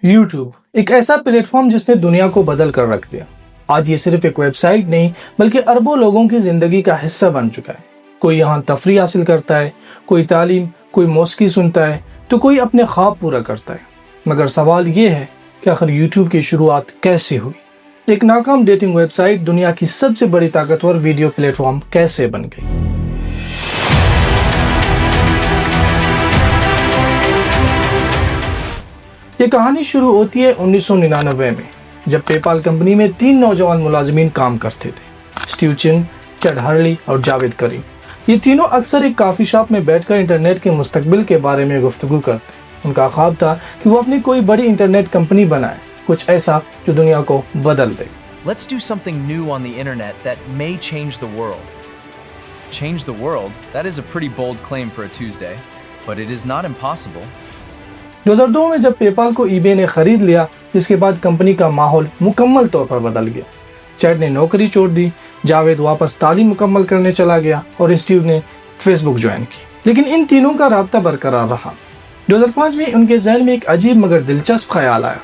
YouTube एक ऐसा platform जिसने दुनिया को बदल कर रख दिया। आज ये सिर्फ एक वेबसाइट नहीं बल्कि अरबों लोगों की जिंदगी का हिस्सा बन चुका है। कोई यहाँ तफरी हासिल करता है, कोई तालीम, कोई मौसीकी सुनता है, तो कोई अपने ख्वाब पूरा करता है। मगर सवाल ये है कि आखिर यूट्यूब की शुरुआत कैसे हुई? एक नाकाम डेटिंग वेबसाइट दुनिया की सबसे बड़ी ताकतवर वीडियो प्लेटफॉर्म कैसे बन गई? ये कहानी शुरू होती है 1999 में, जब पेपाल कंपनी में 3 नौजवान मुलाजिमीन काम करते थे, स्टीव चिन, चैड हर्ली और जावेद करीम। ये तीनों अक्सर एक कॉफ़ी शॉप में बैठकर इंटरनेट के मुस्तकबिल के बारे में गुफ्तगू करते। उनका ख्वाब था कि वो अपनी कोई बड़ी इंटरनेट कंपनी बनाए, कुछ ऐसा जो दुनिया को बदल दे। Let's do something new on the internet that may change the world. Change the world? That is a pretty bold claim for a Tuesday, but it is not impossible. 2002 में जब PayPal को ईबे ने खरीद लिया, जिसके बाद company का माहौल मुकम्मल तौर पर बदल गया। चैड ने नौकरी छोड़ दी, जावेद वापस तालीम मुकम्मल करने चला गया और स्टीव ने फेसबुक ज्वाइन की। लेकिन इन तीनों का राब्ता बरकरार रहा। 2005 में उनके जहन में एक अजीब मगर दिलचस्प ख्याल आया।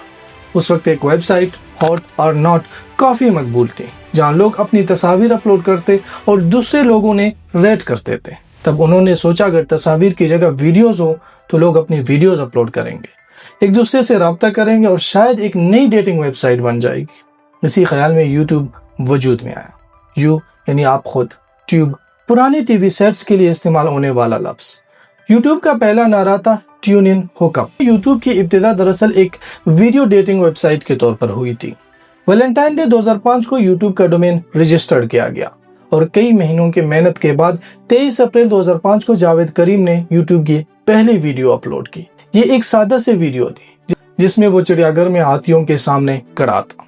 उस वक्त एक वेबसाइट हॉट और नॉट काफ़ी मकबूल थी, जहाँ लोग अपनी तस्वीर अपलोड करते और दूसरे लोगों ने रेट करते थे। तब उन्होंने सोचा अगर तस्वीर की जगह वीडियोस हो तो लोग अपनी वीडियोस अपलोड करेंगे, एक दूसरे से रब्ता करेंगे और शायद एक नई डेटिंग वेबसाइट बन जाएगी। इसी ख्याल में यूट्यूब वजूद में आया। यू यानी आप खुद, ट्यूब पुराने टीवी सेट्स के लिए इस्तेमाल होने वाला लफ्ज़। यूट्यूब का पहला नारा था ट्यून इन हुकअप। यूट्यूब की इब्तिदा दरअसल एक वीडियो डेटिंग वेबसाइट के तौर पर हुई थी। वैलेंटाइन डे 2005 को यूट्यूब का डोमेन रजिस्टर्ड किया गया और कई महीनों की मेहनत के बाद 23 अप्रैल 2005 को जावेद करीम ने यूट्यूब की पहली वीडियो अपलोड की। ये एक सादा से वीडियो थी जिसमें वो चिड़ियाघर में हाथियों के सामने खड़ा था।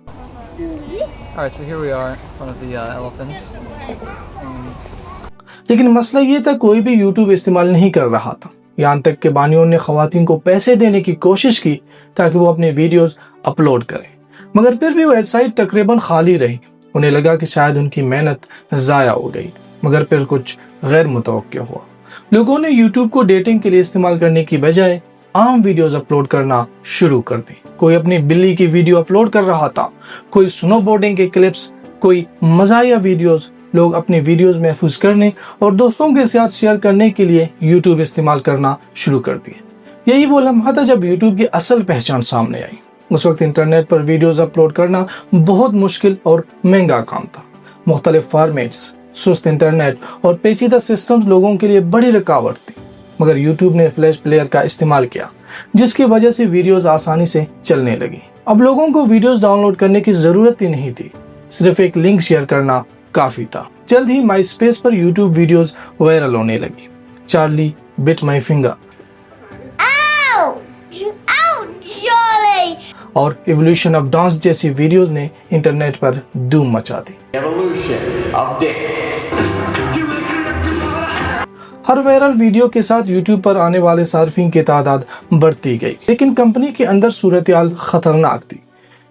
Alright, so here we are in front of the elephants. लेकिन मसला ये था कोई भी यूट्यूब इस्तेमाल नहीं कर रहा था। यहाँ तक कि बानियों ने खवातीन को पैसे देने की कोशिश की ताकि वो अपने वीडियोस अपलोड करें, मगर फिर भी वेबसाइट तकरीबन खाली रही। उन्हें लगा कि शायद उनकी मेहनत ज़ाया हो गई, मगर फिर कुछ गैर मुतवक्किया हुआ। लोगों ने यूट्यूब को डेटिंग के लिए इस्तेमाल करने की बजाय आम वीडियोस अपलोड करना शुरू कर दी। कोई अपनी बिल्ली की वीडियो अपलोड कर रहा था, कोई स्नोबोर्डिंग के क्लिप्स, कोई मज़ाहिया वीडियोस। लोग अपनी वीडियोस महफूज करने और दोस्तों के साथ शेयर करने के लिए यूट्यूब इस्तेमाल करना शुरू कर दिए। यही वो लम्हा था जब यूट्यूब की असल पहचान सामने आई। उस वक्त इंटरनेट पर वीडियोस अपलोड करना बहुत मुश्किल और महंगा काम था। मुख्तलिफ फॉर्मेट्स, सुस्त इंटरनेट और पेचीदा सिस्टम्स लोगों के लिए बड़ी रुकावट थी। मगर यूट्यूब ने फ्लैश प्लेयर का इस्तेमाल किया, जिसकी वजह से वीडियोस आसानी से चलने लगी। अब लोगों को वीडियोस डाउनलोड करने की जरूरत ही नहीं थी, सिर्फ एक लिंक शेयर करना काफी था। जल्द ही माई स्पेस पर यूट्यूब वीडियोस वायरल होने लगी। चार्ली बिट माई फिंगर और इवोल्यूशन ऑफ डांस जैसी वीडियोस ने इंटरनेट पर धूम मचा दी। हर वायरल वीडियो के साथ यूट्यूब पर आने वाले सार्फिन की तादाद बढ़ती गई, लेकिन कंपनी के अंदर सूरत-ए-हाल खतरनाक थी।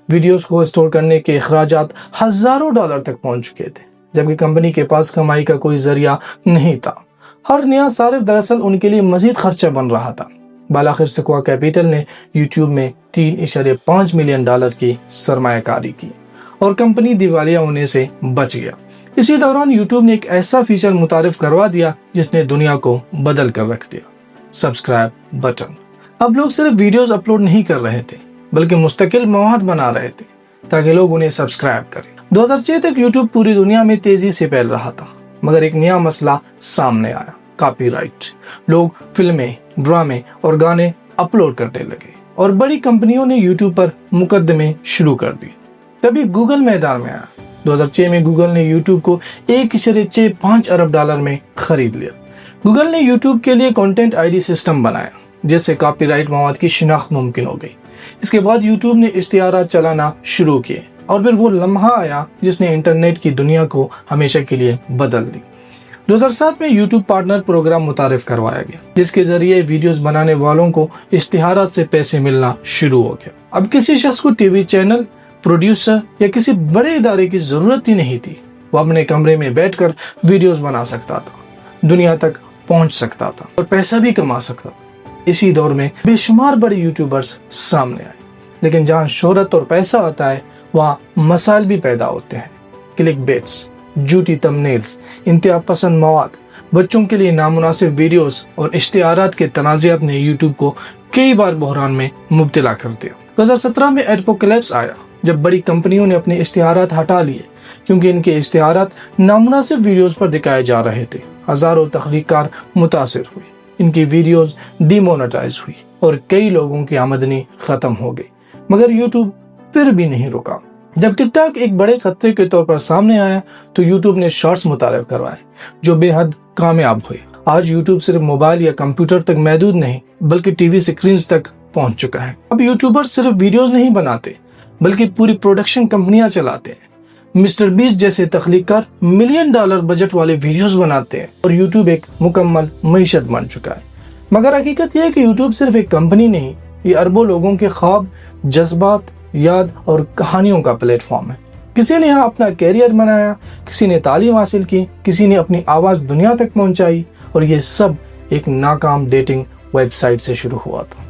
वीडियोस को स्टोर करने के अखराजात हजारों डॉलर तक पहुंच चुके थे, जबकि कंपनी के पास कमाई का कोई जरिया नहीं था। हर नया सारिफ दरअसल उनके लिए मजीद खर्चा बन रहा था। बालाखिर सिक्वा कैपिटल ने यूट्यूब में 3.5 मिलियन डॉलर की सरमायाकारी की और कंपनी दिवालिया होने से बच गया। इसी दौरान यूट्यूब ने एक ऐसा फीचर मुतारिफ करवा दिया जिसने दुनिया को बदल कर रख दिया, सब्सक्राइब बटन। अब लोग सिर्फ वीडियोस अपलोड नहीं कर रहे थे बल्कि मुस्तकिल मवाद बना रहे थे ताकि लोग उन्हें सब्सक्राइब करें। 2006 तक यूट्यूब पूरी दुनिया में तेजी से फैल रहा था, मगर एक नया मसला सामने आया, कॉपीराइट। लोग फिल्में, ड्रामे और गाने अपलोड करने लगे और बड़ी कंपनियों ने यूट्यूब पर मुकदमे शुरू कर दिए। तभी गूगल मैदान में आया। 2006 में गूगल ने यूट्यूब को 1.65 अरब डॉलर में खरीद लिया। गूगल ने यूट्यूब के लिए कंटेंट आईडी सिस्टम बनाया, जिससे कॉपीराइट मवाद की शिनाख्त मुमकिन हो गई। इसके बाद यूट्यूब ने इश्तिहारात चलाना शुरू किए और फिर वो लम्हा आया जिसने इंटरनेट की दुनिया को हमेशा के लिए बदल दी। 2007 में यूट्यूब पार्टनर प्रोग्राम मुतारिफ करवाया गया, जिसके जरिए वीडियोस बनाने वालों को इश्तिहारात से पैसे मिलना शुरू हो गया। अब किसी शख्स को टीवी चैनल, प्रोड्यूसर या किसी बड़े इदारे की जरूरत ही नहीं थी। वो अपने कमरे में बैठकर वीडियोस बना सकता था, दुनिया तक पहुंच सकता था और पैसा भी कमा सकता था। इसी दौर में बेशुमार बड़े यूट्यूबर्स सामने आए। لیکن جہاں شہرت اور پیسہ ہوتا ہے وہاں مسائل بھی پیدا ہوتے ہیں. کلک بیٹس، جھوٹی تمبنیلز، انتہا پسند مواد، بچوں کے لیے نامناسب ویڈیوز اور اشتہارات کے تنازعات نے یوٹیوب کو کئی بار بحران میں مبتلا کر دیا. 2017 میں ایڈپوکلیپس آیا جب بڑی کمپنیوں نے اپنے اشتہارات ہٹا لیے کیونکہ ان کے اشتہارات نامناسب ویڈیوز پر دکھائے جا رہے تھے. ہزاروں تخلیق کار متاثر ہوئے، ان کی ویڈیوز ڈی مونیٹائز ہوئی اور کئی لوگوں کی آمدنی ختم ہو گئی. مگر یوٹیوب پھر بھی نہیں رکا. جب ٹک ٹاک ایک بڑے خطرے کے طور پر سامنے آیا تو یوٹیوب نے شارٹس متعارف کروائے جو بے حد کامیاب ہوئے. آج یوٹیوب صرف موبائل یا کمپیوٹر تک محدود نہیں بلکہ ٹی وی سکرینز تک پہنچ چکا ہے. اب یوٹیوبر صرف ویڈیوز نہیں بناتے بلکہ پوری پروڈکشن کمپنیاں چلاتے ہیں. مسٹر بیسٹ جیسے تخلیق کار $1 ملین بجٹ والے ویڈیوز بناتے ہیں اور یوٹیوب ایک مکمل معیشت بن چکا ہے. مگر حقیقت یہ ہے کہ یوٹیوب صرف ایک کمپنی نہیں، یہ اربوں لوگوں کے خواب، جذبات، یاد اور کہانیوں کا پلیٹ فارم ہے. کسی نے یہاں اپنا کیریئر بنایا، کسی نے تعلیم حاصل کی، کسی نے اپنی آواز دنیا تک پہنچائی اور یہ سب ایک ناکام ڈیٹنگ ویب سائٹ سے شروع ہوا تھا.